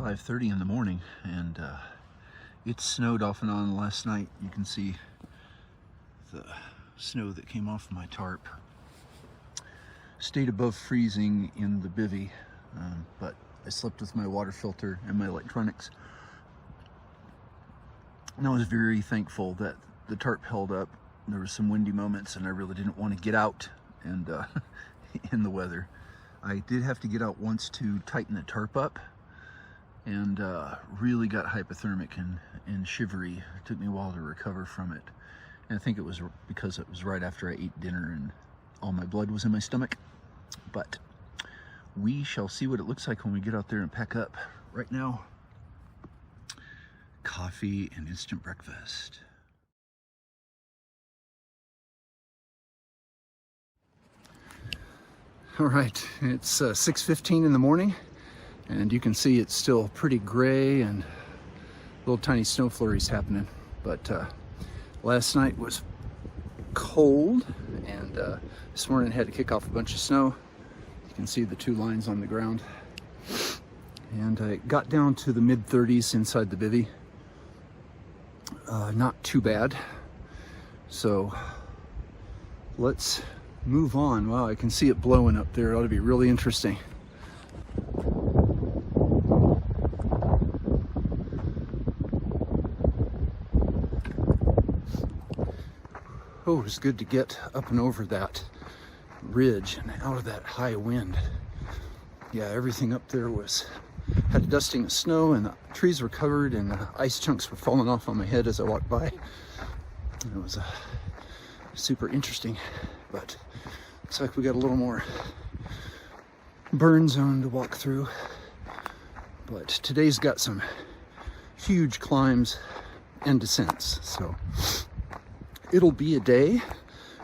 5:30 in the morning, and it snowed off and on last night. You can see the snow that came off my tarp. Stayed above freezing in the bivvy, but I slept with my water filter and my electronics. And I was very thankful that the tarp held up. There were some windy moments and I really didn't want to get out and in the weather. I did have to get out once to tighten the tarp up, and really got hypothermic and shivery. It took me a while to recover from it. And I think it was because it was right after I ate dinner and all my blood was in my stomach. But we shall see what it looks like when we get out there and pack up. Right now, coffee and instant breakfast. All right, it's 6:15 in the morning, and you can see it's still pretty gray and little tiny snow flurries happening. But last night was cold, and this morning had to kick off a bunch of snow. You can see the two lines on the ground. And it got down to the mid-30s inside the bivvy. Not too bad. So let's move on. Wow, I can see it blowing up there. It ought to be really interesting. Oh, it's good to get up and over that ridge and out of that high wind. Yeah, everything up there had a dusting of snow, and the trees were covered, and ice chunks were falling off on my head as I walked by. It was super interesting, but looks like we got a little more burn zone to walk through. But today's got some huge climbs and descents, so it'll be a day.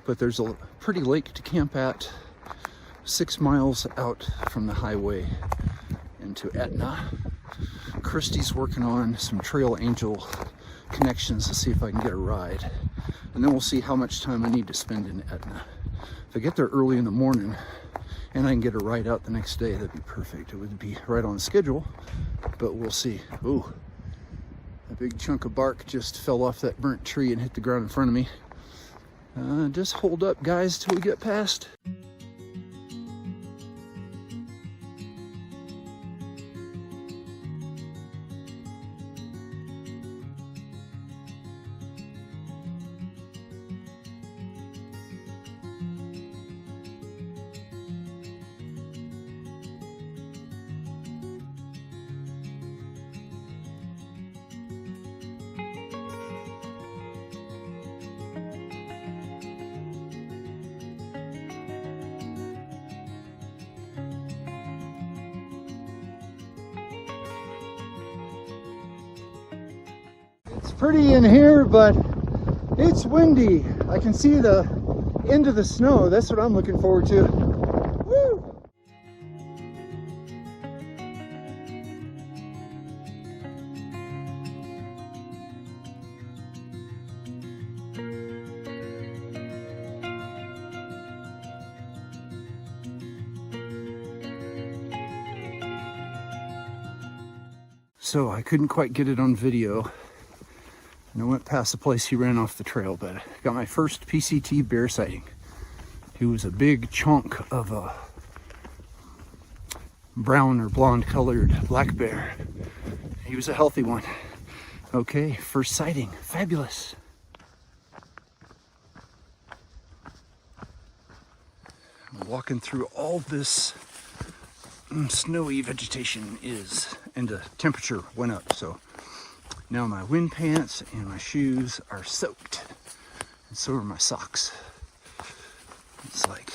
But there's a pretty lake to camp at 6 miles out from the highway into Etna. Christy's working on some Trail Angel connections to see if I can get a ride, and then we'll see how much time I need to spend in Etna. If I get there early in the morning and I can get a ride out the next day, that'd be perfect. It would be right on schedule, but we'll see. Ooh, a big chunk of bark just fell off that burnt tree and hit the ground in front of me. Just hold up, guys, till we get past. It's pretty in here, but it's windy. I can see the end of the snow. That's what I'm looking forward to. Woo! So I couldn't quite get it on video, and I went past the place he ran off the trail, but I got my first PCT bear sighting. He was a big chunk of a brown or blonde colored black bear. He was a healthy one. Okay, first sighting, fabulous. I'm walking through all this snowy vegetation and the temperature went up, so now my wind pants and my shoes are soaked, and so are my socks. It's like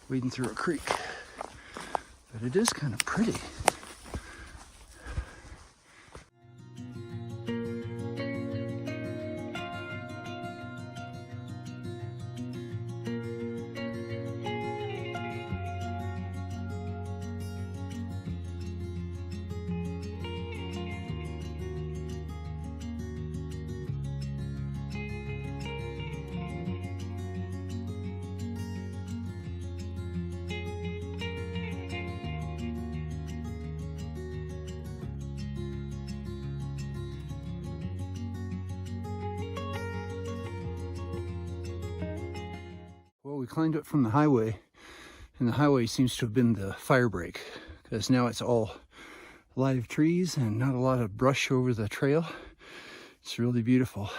wading through a creek, but it is kind of pretty. climbed up from the highway, and the highway seems to have been the fire break, because now it's all live trees and not a lot of brush over the trail. It's really beautiful.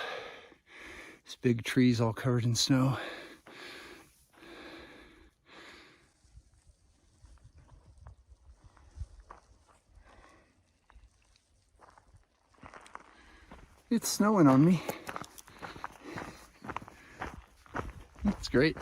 These big trees all covered in snow. It's snowing on me. It's great.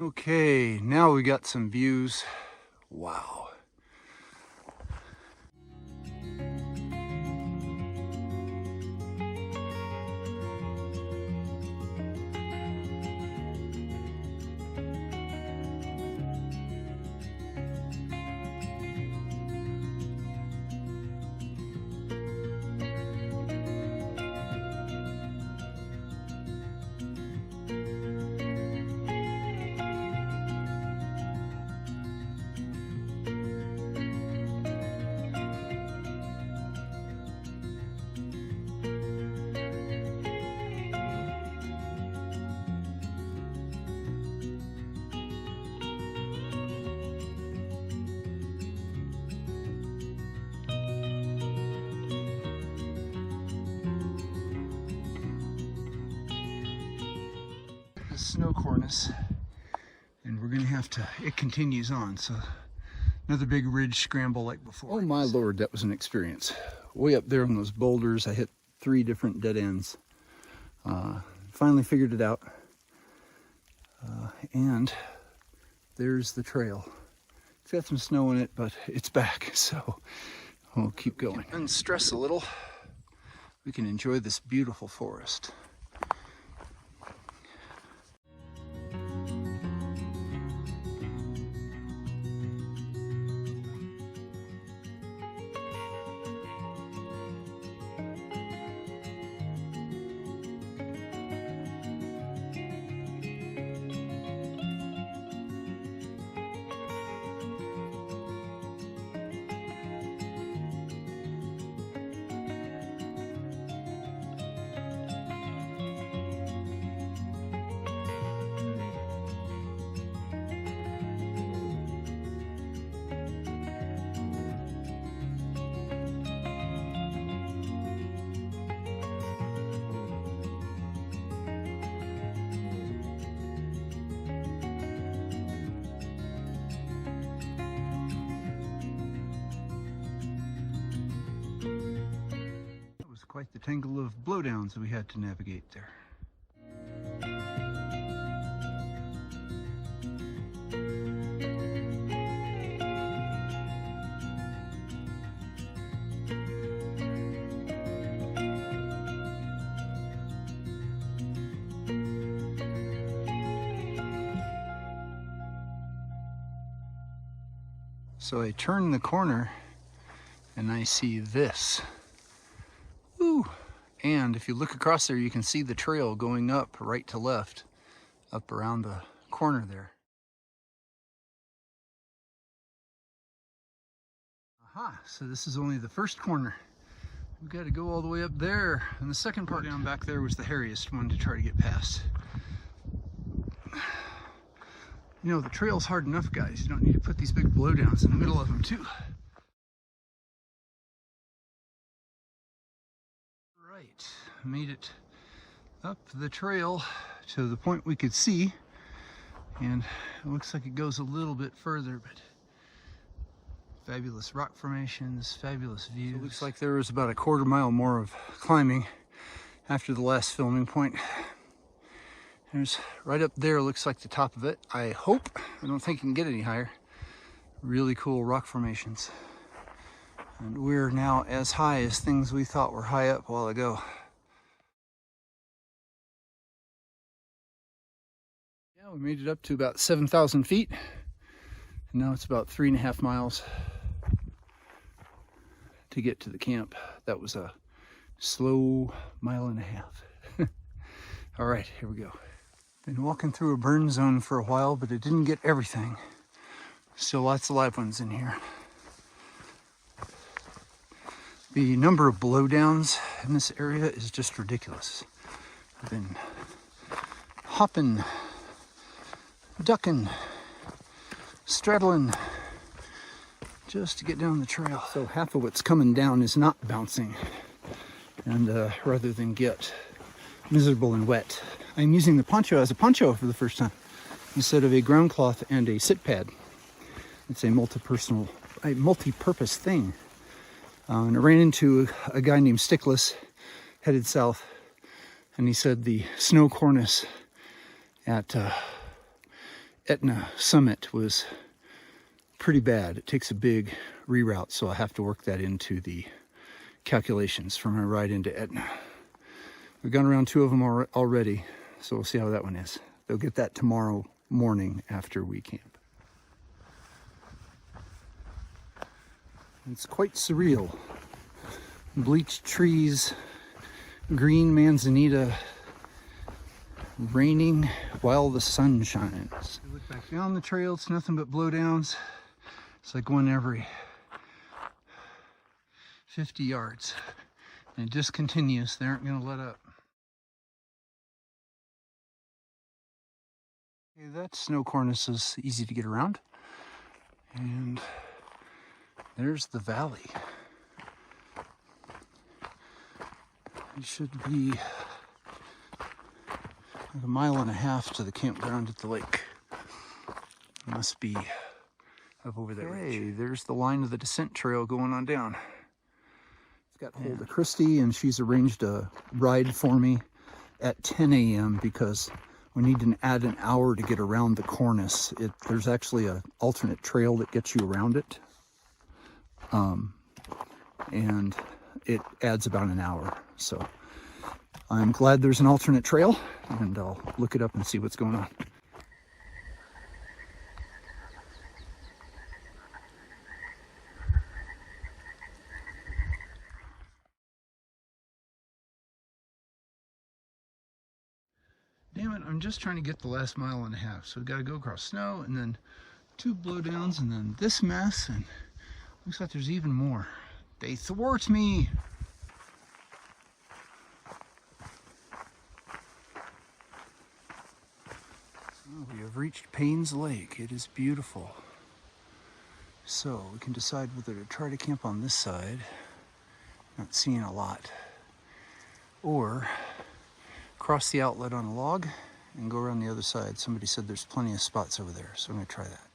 Okay, now we got some views. Wow. Snow cornice, and we're gonna have to, it continues on, so another big ridge scramble like before. Oh my lord, that was an experience. Way up there on those boulders, I hit 3 different dead ends. Finally figured it out, and there's the trail. It's got some snow in it, but it's back, so we'll keep going. Unstress a little, we can enjoy this beautiful forest. Quite the tangle of blowdowns we had to navigate there. So I turn the corner and I see this. Woo. And if you look across there, you can see the trail going up right to left, up around the corner there. Aha, so this is only the first corner. We've got to go all the way up there. And the second part down back there was the hairiest one to try to get past. You know, the trail's hard enough, guys. You don't need to put these big blowdowns in the middle of them, too. Right, made it up the trail to the point we could see, and it looks like it goes a little bit further, but Fabulous rock formations, fabulous views. So it looks like there was about a quarter mile more of climbing after the last filming point. There's right up there, looks like the top of it. I hope, I don't think you can get any higher. Really cool rock formations. And we're now as high as things we thought were high up a while ago. Yeah, we made it up to about 7,000 feet. And now it's about 3.5 miles to get to the camp. That was a slow 1.5 miles. All right, here we go. Been walking through a burn zone for a while, but it didn't get everything. Still lots of live ones in here. The number of blowdowns in this area is just ridiculous. I've been hopping, ducking, straddling just to get down the trail. So half of what's coming down is not bouncing, and rather than get miserable and wet, I'm using the poncho as a poncho for the first time instead of a ground cloth and a sit pad. It's a multi-purpose thing. And I ran into a guy named Stickless, headed south, and he said the snow cornice at Etna summit was pretty bad. It takes a big reroute, so I have to work that into the calculations for my ride into Etna. We've gone around 2 of them already, so we'll see how that one is. They'll get that tomorrow morning after we camp. It's quite surreal. Bleached trees, green manzanita, raining while the sun shines. I look back down the trail, it's nothing but blowdowns. It's like one every 50 yards. And it just continues. They aren't going to let up. Okay, that snow cornice is easy to get around. And there's the valley. It should be like 1.5 miles to the campground at the lake. It must be up over there. Hey, there's the line of the descent trail going on down. I've got hold of Christy, and she's arranged a ride for me at 10 a.m. because we need to add an hour to get around the cornice. There's actually an alternate trail that gets you around it. And it adds about an hour. So I'm glad there's an alternate trail, and I'll look it up and see what's going on. Damn it, I'm just trying to get the last 1.5 miles. So we've got to go across snow, and then 2 blowdowns, and then this mess, and looks like there's even more. They thwart me. So we have reached Payne's Lake. It is beautiful. So we can decide whether to try to camp on this side, not seeing a lot, or cross the outlet on a log and go around the other side. Somebody said there's plenty of spots over there, so I'm going to try that.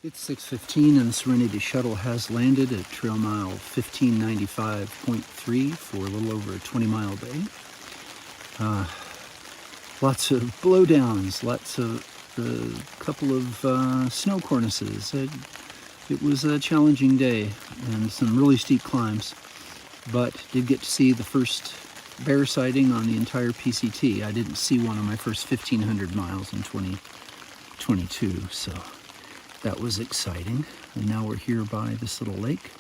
It's 6:15 and the Serenity Shuttle has landed at trail mile 1595.3 for a little over a 20-mile day. Lots of blowdowns, lots of a couple of snow cornices. It was a challenging day and some really steep climbs, but did get to see the first bear sighting on the entire PCT. I didn't see one on my first 1,500 miles in 2022, so that was exciting. And now we're here by this little lake,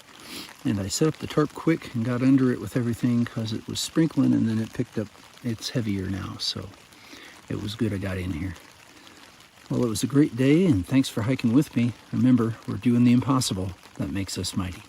and I set up the tarp quick and got under it with everything because it was sprinkling, and then it picked up. It's heavier now, so it was good I got in here. Well, it was a great day, and thanks for hiking with me. Remember, we're doing the impossible. That makes us mighty.